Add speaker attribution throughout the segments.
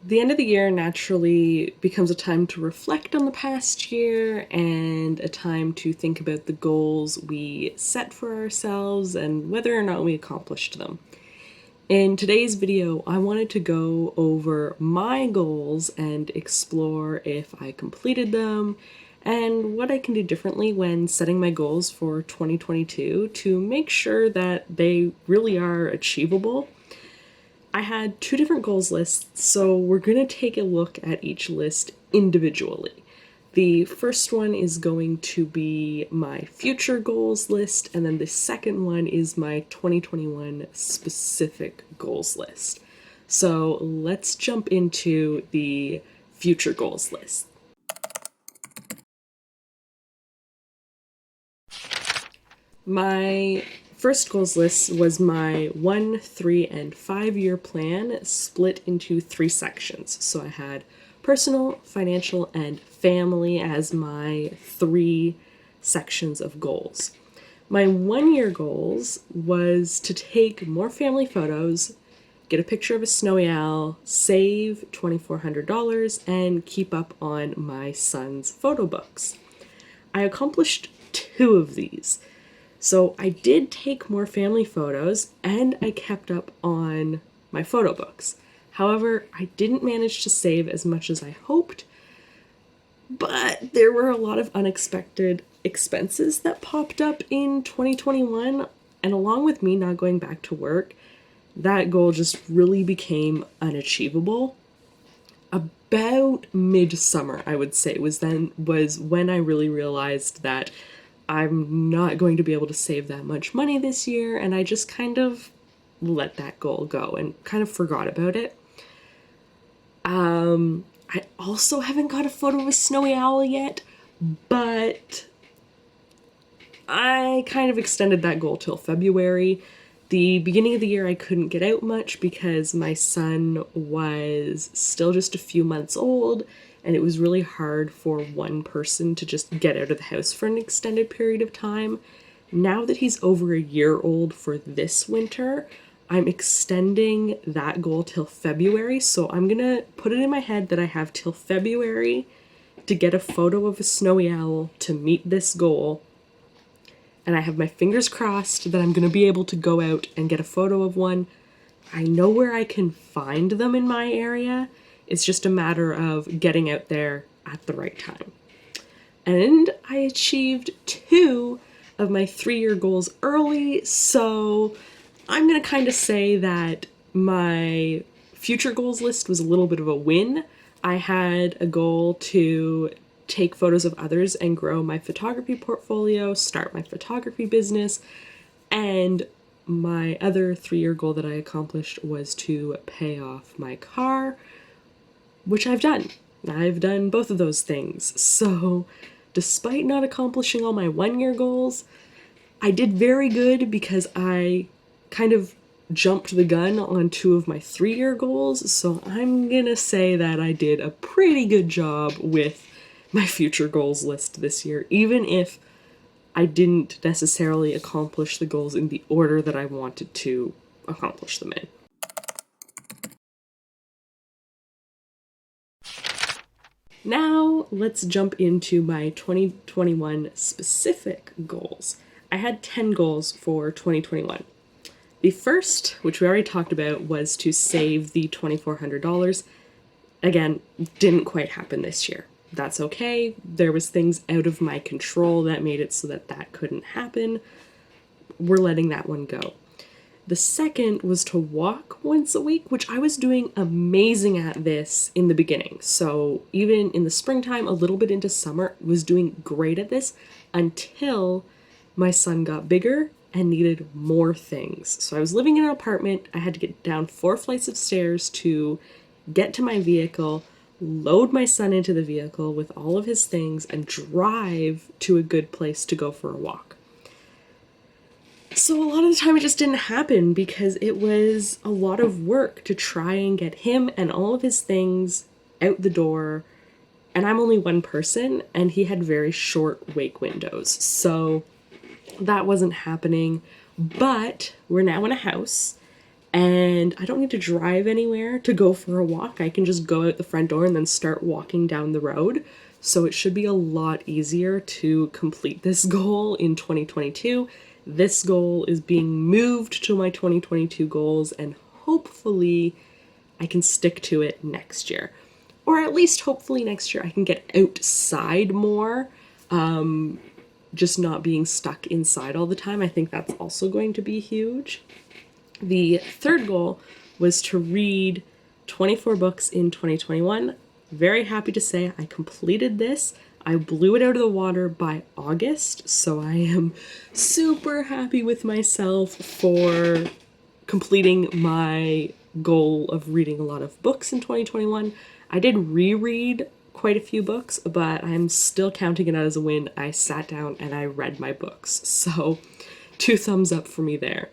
Speaker 1: The end of the year naturally becomes a time to reflect on the past year and a time to think about the goals we set for ourselves and whether or not we accomplished them. In today's video, I wanted to go over my goals and explore if I completed them and what I can do differently when setting my goals for 2022 to make sure that they really are achievable. I had two different goals lists, so we're going to take a look at each list individually. The first one is going to be my future goals list, and then the second one is my 2021 specific goals list. So let's jump into the future goals list. My first goals list was my 1, 3, and 5-year plan split into 3 sections. So I had personal, financial, and family as my 3 sections of goals. My 1-year goals was to take more family photos, get a picture of a snowy owl, save $2,400, and keep up on my son's photo books. I accomplished 2 of these. So I did take more family photos and I kept up on my photo books. However, I didn't manage to save as much as I hoped, but there were a lot of unexpected expenses that popped up in 2021, and along with me not going back to work, that goal just really became unachievable. About midsummer, I would say, was when I really realized that I'm not going to be able to save that much money this year, and I just kind of let that goal go and kind of forgot about it. I also haven't got a photo of a snowy owl yet, but I kind of extended that goal till February. The beginning of the year I couldn't get out much because my son was still just a few months old, and it was really hard for one person to just get out of the house for an extended period of time. Now that he's over a year old for this winter, I'm extending that goal till February, so I'm gonna put it in my head that I have till February to get a photo of a snowy owl to meet this goal. And I have my fingers crossed that I'm gonna be able to go out and get a photo of one. I know where I can find them in my area. It's just a matter of getting out there at the right time. And I achieved 2 of my 3-year goals early, so I'm going to kind of say that my future goals list was a little bit of a win. I had a goal to take photos of others and grow my photography portfolio, start my photography business, and my other 3-year goal that I accomplished was to pay off my car, which I've done. I've done both of those things. So despite not accomplishing all my 1-year goals, I did very good because I kind of jumped the gun on 2 of my 3-year goals. So I'm gonna say that I did a pretty good job with my future goals list this year, even if I didn't necessarily accomplish the goals in the order that I wanted to accomplish them in. Now, let's jump into my 2021 specific goals. I had 10 goals for 2021. The first, which we already talked about, was to save the $2,400. Again, didn't quite happen this year. That's okay. There was things out of my control that made it so that that couldn't happen. We're letting that one go. The second was to walk once a week, which I was doing amazing at this in the beginning. So even in the springtime, a little bit into summer, was doing great at this until my son got bigger and needed more things. So I was living in an apartment. I had to get down 4 flights of stairs to get to my vehicle, load my son into the vehicle with all of his things, and drive to a good place to go for a walk. So a lot of the time it just didn't happen because it was a lot of work to try and get him and all of his things out the door. And I'm only one person, and he had very short wake windows. So that wasn't happening. But we're now in a house, and I don't need to drive anywhere to go for a walk. I can just go out the front door and then start walking down the road. So it should be a lot easier to complete this goal in 2022. This goal is being moved to my 2022 goals, and hopefully I can stick to it next year. Or at least hopefully next year I can get outside more, just not being stuck inside all the time. I think that's also going to be huge. The third goal was to read 24 books in 2021. Very happy to say I completed this. I blew it out of the water by August, so I am super happy with myself for completing my goal of reading a lot of books in 2021. I did reread quite a few books, but I'm still counting it as a win. I sat down and I read my books, so 2 thumbs up for me there.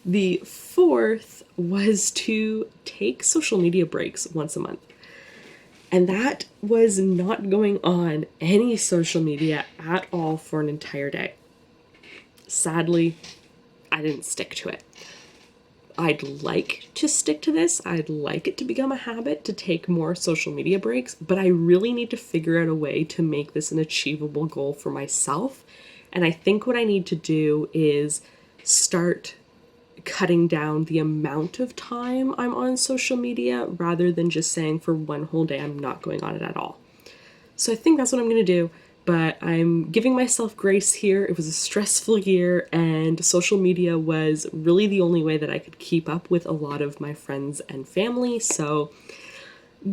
Speaker 1: The fourth was to take social media breaks once a month. And that was not going on any social media at all for an entire day. Sadly, I didn't stick to it. I'd like to stick to this. I'd like it to become a habit to take more social media breaks, but I really need to figure out a way to make this an achievable goal for myself. And I think what I need to do is start cutting down the amount of time I'm on social media rather than just saying for one whole day I'm not going on it at all. So I think that's what I'm going to do, but I'm giving myself grace here. It was a stressful year, and social media was really the only way that I could keep up with a lot of my friends and family. So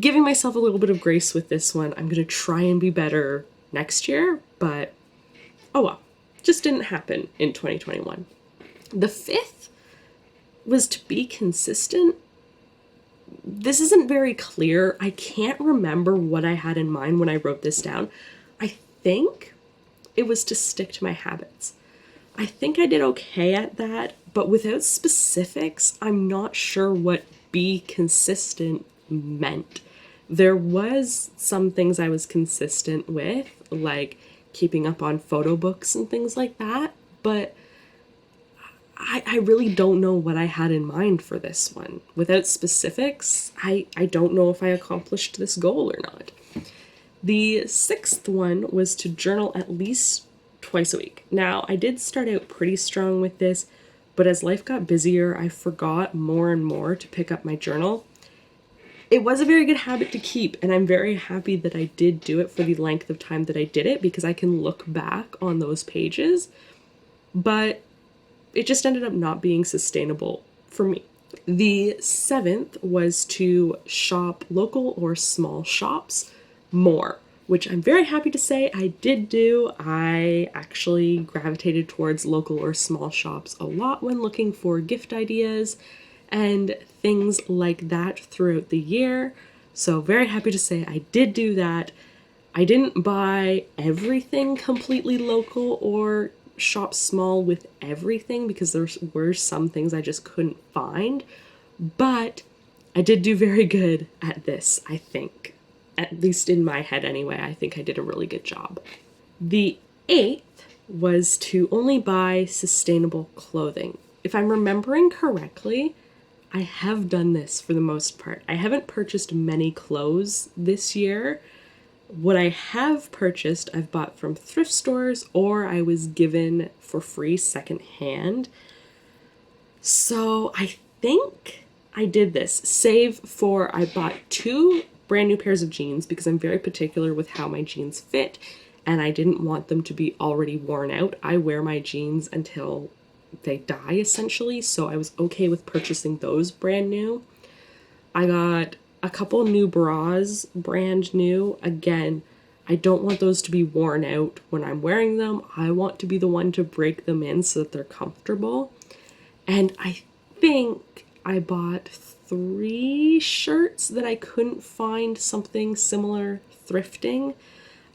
Speaker 1: giving myself a little bit of grace with this one. I'm going to try and be better next year, but oh well, just didn't happen in 2021. The fifth was to be consistent. This isn't very clear. I can't remember what I had in mind when I wrote this down. I think it was to stick to my habits. I think I did okay at that, but without specifics, I'm not sure what be consistent meant. There was some things I was consistent with, like keeping up on photo books and things like that, but I really don't know what I had in mind for this one. Without specifics, I don't know if I accomplished this goal or not. The sixth one was to journal at least twice a week. Now, I did start out pretty strong with this, but as life got busier, I forgot more and more to pick up my journal. It was a very good habit to keep, and I'm very happy that I did do it for the length of time that I did it, because I can look back on those pages, but it just ended up not being sustainable for me. The seventh was to shop local or small shops more, which I'm very happy to say I did do. I actually gravitated towards local or small shops a lot when looking for gift ideas and things like that throughout the year. So very happy to say I did do that. I didn't buy everything completely local or shop small with everything because there were some things I just couldn't find, but I did do very good at this, I think. At least in my head anyway, I think I did a really good job. The eighth was to only buy sustainable clothing. If I'm remembering correctly, I have done this for the most part. I haven't purchased many clothes this year. What I have purchased, I've bought from thrift stores or I was given for free secondhand. So I think I did this, save for I bought 2 brand new pairs of jeans because I'm very particular with how my jeans fit and I didn't want them to be already worn out. I wear my jeans until they die essentially, so I was okay with purchasing those brand new. I got a couple new bras, brand new. Again, I don't want those to be worn out when I'm wearing them. I want to be the one to break them in so that they're comfortable. And I think I bought 3 shirts that I couldn't find something similar thrifting.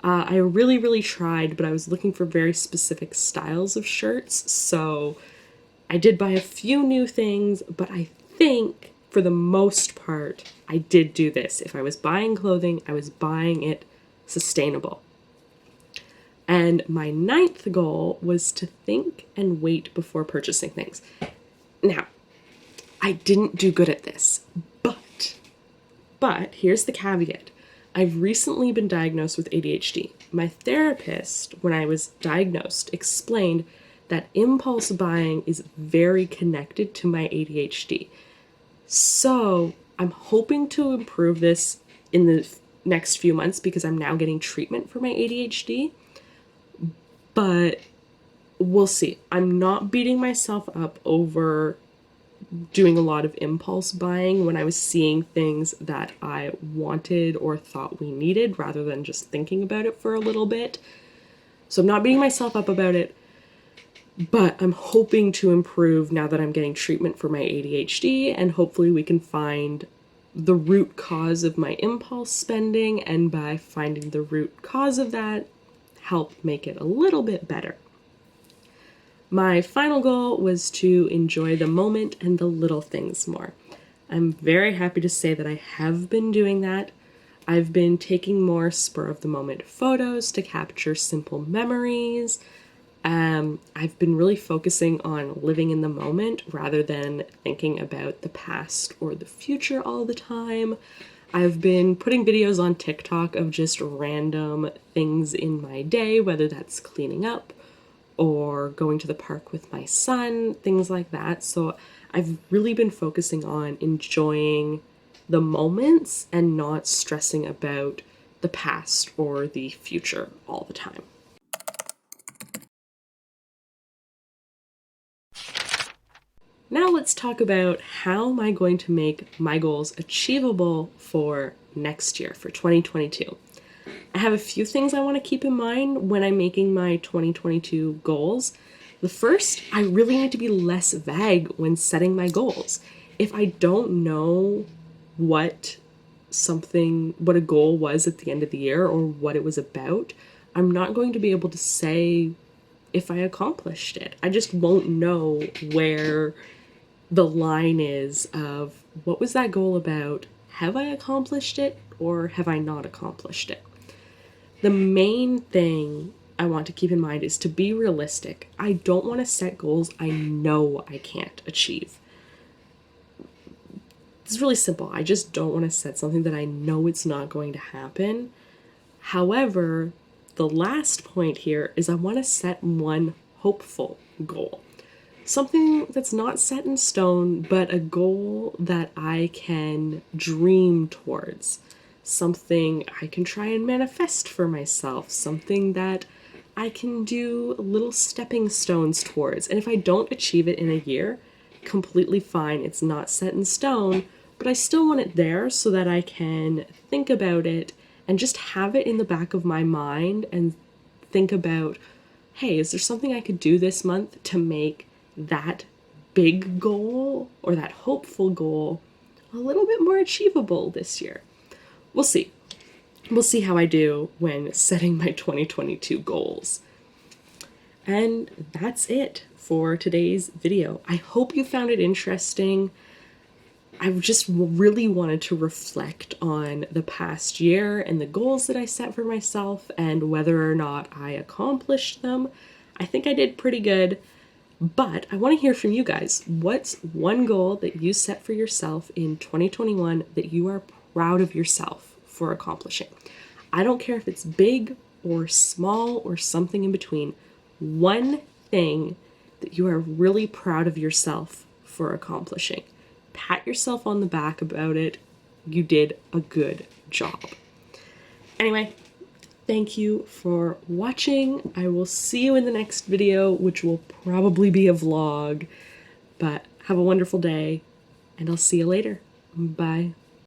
Speaker 1: I really tried, but I was looking for very specific styles of shirts. So I did buy a few new things, but I think for the most part, I did do this. If I was buying clothing, I was buying it sustainable. And my 9th goal was to think and wait before purchasing things. Now, I didn't do good at this, but here's the caveat. I've recently been diagnosed with ADHD. My therapist, when I was diagnosed, explained that impulse buying is very connected to my ADHD. So I'm hoping to improve this in the next few months because I'm now getting treatment for my ADHD. But we'll see. I'm not beating myself up over doing a lot of impulse buying when I was seeing things that I wanted or thought we needed rather than just thinking about it for a little bit. So I'm not beating myself up about it, but I'm hoping to improve now that I'm getting treatment for my ADHD, and hopefully we can find the root cause of my impulse spending, and by finding the root cause of that, help make it a little bit better. My final goal was to enjoy the moment and the little things more. I'm very happy to say that I have been doing that. I've been taking more spur-of-the-moment photos to capture simple memories. I've been really focusing on living in the moment rather than thinking about the past or the future all the time. I've been putting videos on TikTok of just random things in my day, whether that's cleaning up or going to the park with my son, things like that. So I've really been focusing on enjoying the moments and not stressing about the past or the future all the time. Now let's talk about how am I going to make my goals achievable for next year, for 2022. I have a few things I want to keep in mind when I'm making my 2022 goals. The first, I really need to be less vague when setting my goals. If I don't know what a goal was at the end of the year or what it was about, I'm not going to be able to say if I accomplished it. I just won't know where the line is of what was that goal about? Have I accomplished it or have I not accomplished it? The main thing I want to keep in mind is to be realistic. I don't want to set goals I know I can't achieve. It's really simple. I just don't want to set something that I know it's not going to happen. However, the last point here is I want to set one hopeful goal. Something that's not set in stone, but a goal that I can dream towards. Something I can try and manifest for myself. Something that I can do little stepping stones towards. And if I don't achieve it in a year, completely fine. It's not set in stone, but I still want it there so that I can think about it and just have it in the back of my mind and think about, hey, is there something I could do this month to make that big goal or that hopeful goal a little bit more achievable this year? We'll see. We'll see how I do when setting my 2022 goals. And that's it for today's video. I hope you found it interesting. I just really wanted to reflect on the past year and the goals that I set for myself and whether or not I accomplished them. I think I did pretty good, but I want to hear from you guys. What's one goal that you set for yourself in 2021 that you are proud of yourself for accomplishing? I don't care if it's big or small or something in between. One thing that you are really proud of yourself for accomplishing. Pat yourself on the back about it. You did a good job. Anyway, thank you for watching. I will see you in the next video, which will probably be a vlog. But have a wonderful day, and I'll see you later. Bye.